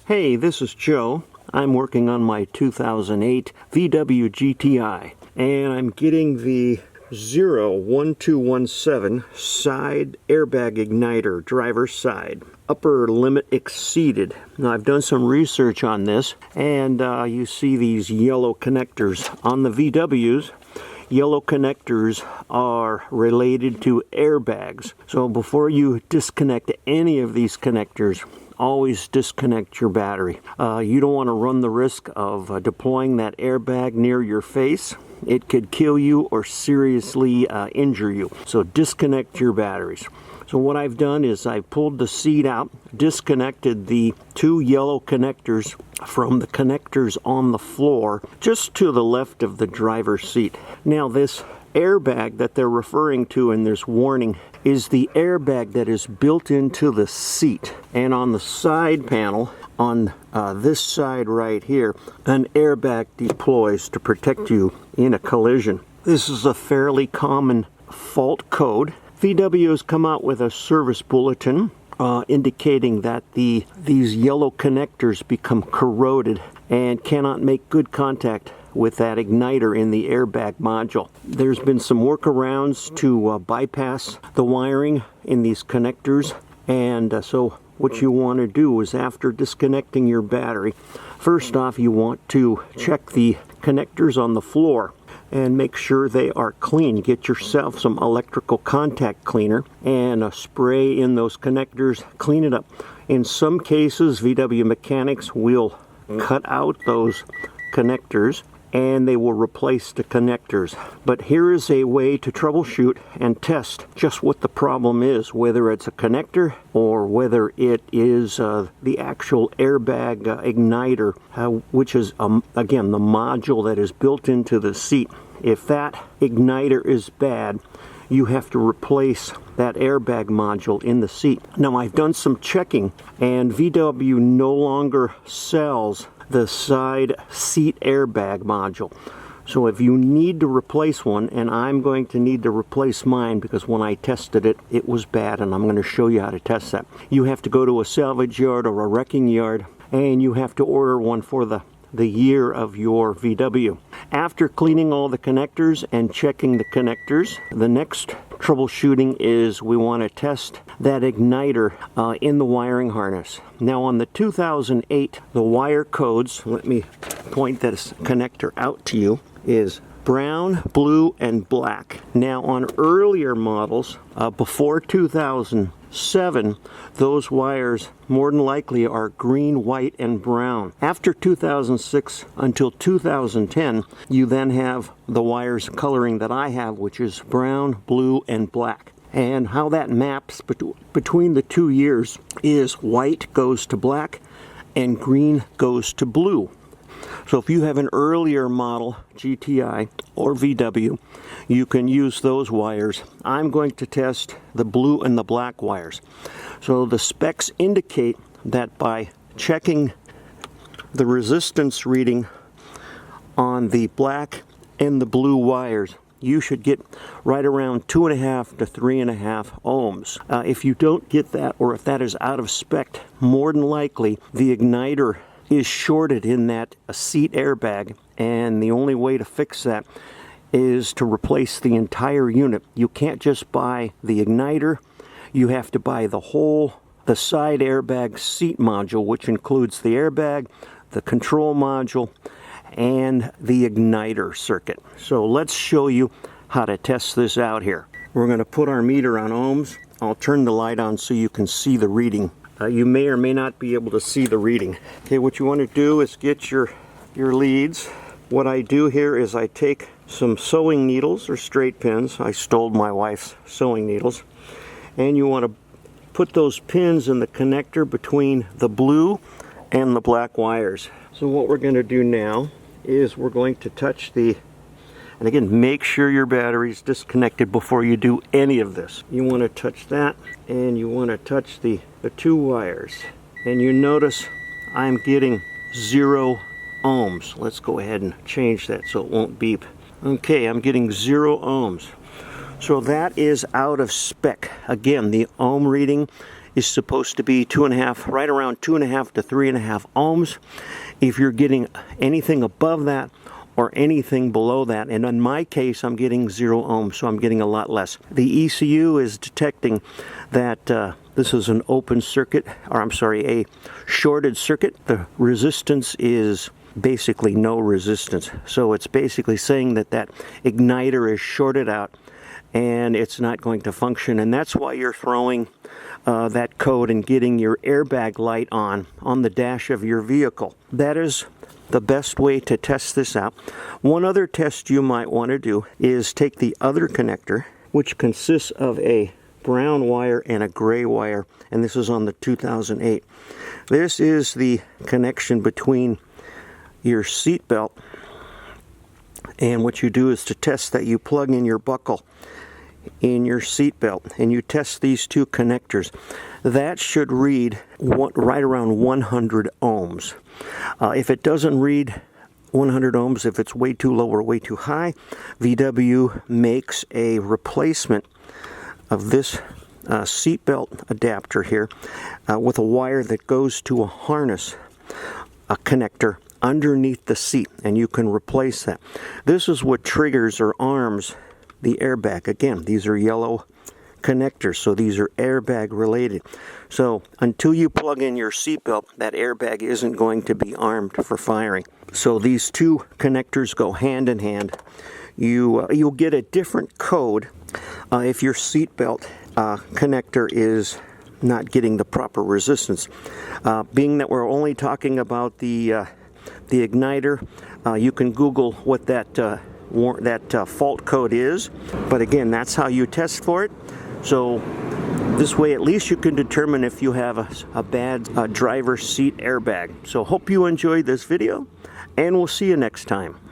Hey, this is Joe. I'm working on my 2008 VW GTI, and I'm getting the 01217 side airbag igniter, driver's side. Upper limit exceeded. Now, I've done some research on this, and you see these yellow connectors on the VWs. Yellow connectors are related to airbags. So before you disconnect any of these connectors, always disconnect your battery. You don't want to run the risk of deploying that airbag near your face. It could kill you or seriously injure you. So disconnect your batteries. So what I've done is I pulled the seat out, disconnected the two yellow connectors from the connectors on the floor just to the left of the driver's seat. Now this airbag that they're referring to in this warning is the airbag that is built into the seat. And on the side panel, on this side right here, an airbag deploys to protect you in a collision. This is a fairly common fault code. VW has come out with a service bulletin indicating that these yellow connectors become corroded and cannot make good contact with that igniter in the airbag module. There's been some workarounds to bypass the wiring in these connectors, and so what you want to do is, after disconnecting your battery, first off you want to check the connectors on the floor and make sure they are clean. Get yourself some electrical contact cleaner and spray in those connectors, clean it up. In some cases, VW mechanics will cut out those connectors and they will replace the connectors. But here is a way to troubleshoot and test just what the problem is, whether it's a connector or whether it is the actual airbag igniter, which is, again, the module that is built into the seat. If that igniter is bad, you have to replace that airbag module in the seat. Now, I've done some checking, and VW no longer sells the side seat airbag module. So if you need to replace one, and I'm going to need to replace mine because when I tested it, it was bad, and I'm going to show you how to test that. You have to go to a salvage yard or a wrecking yard, and you have to order one for the year of your VW. After cleaning all the connectors and checking the connectors, the next troubleshooting is we want to test that igniter in the wiring harness. Now on the 2008, the wire codes, let me point this connector out to you, is brown, blue, and black. Now on earlier models, before 2007, those wires more than likely are green, white, and brown. After 2006 until 2010, you then have the wires coloring that I have, which is brown, blue, and black. And how that maps between the 2 years is white goes to black and green goes to blue. So if you have an earlier model GTI or VW, you can use those wires. I'm going to test the blue and the black wires. So the specs indicate that by checking the resistance reading on the black and the blue wires, you should get right around 2.5 to 3.5 ohms. If you don't get that, or if that is out of spec, more than likely the igniter is shorted in that seat airbag, and the only way to fix that is to replace the entire unit. You can't just buy the igniter, you have to buy the side airbag seat module, which includes the airbag, the control module, and the igniter circuit. So let's show you how to test this out here. We're going to put our meter on ohms. I'll turn the light on so you can see the reading. You may or may not be able to see the reading. Okay, what you want to do is get your leads. What I do here is I take some sewing needles or straight pins. I stole my wife's sewing needles. And you want to put those pins in the connector between the blue and the black wires. So what we're going to do now is we're going to touch and again, make sure your battery's disconnected before you do any of this. You want to touch that, and you want to touch the two wires. And you notice I'm getting 0 ohms. Let's go ahead and change that so it won't beep. Okay, I'm getting 0 ohms. So that is out of spec. Again, the ohm reading is supposed to be 2.5, right around 2.5 to 3.5 ohms. If you're getting anything above that or anything below that, and in my case I'm getting 0 ohms, so I'm getting a lot less. The ECU is detecting that this is an open circuit, or I'm sorry, a shorted circuit. The resistance is basically no resistance, so it's basically saying that that igniter is shorted out and it's not going to function, and that's why you're throwing that code and getting your airbag light on the dash of your vehicle. That is the best way to test this out. One other test you might want to do is take the other connector, which consists of a brown wire and a gray wire, and this is on the 2008. This is the connection between your seat belt, and what you do is to test that you plug in your buckle in your seat belt and you test these two connectors. That should read right around 100 ohms. If it doesn't read 100 ohms, if it's way too low or way too high, VW makes a replacement of this seatbelt adapter here with a wire that goes to a harness, a connector underneath the seat, and you can replace that. This is what triggers or arms the airbag. Again, these are yellow connectors, so these are airbag related. So until you plug in your seatbelt, that airbag isn't going to be armed for firing. So these two connectors go hand in hand. You'll get a different code if your seatbelt connector is not getting the proper resistance. Being that we're only talking about the igniter, you can Google what that fault code is, but again, that's how you test for it. So this way at least you can determine if you have a bad driver's seat airbag. So hope you enjoyed this video, and we'll see you next time.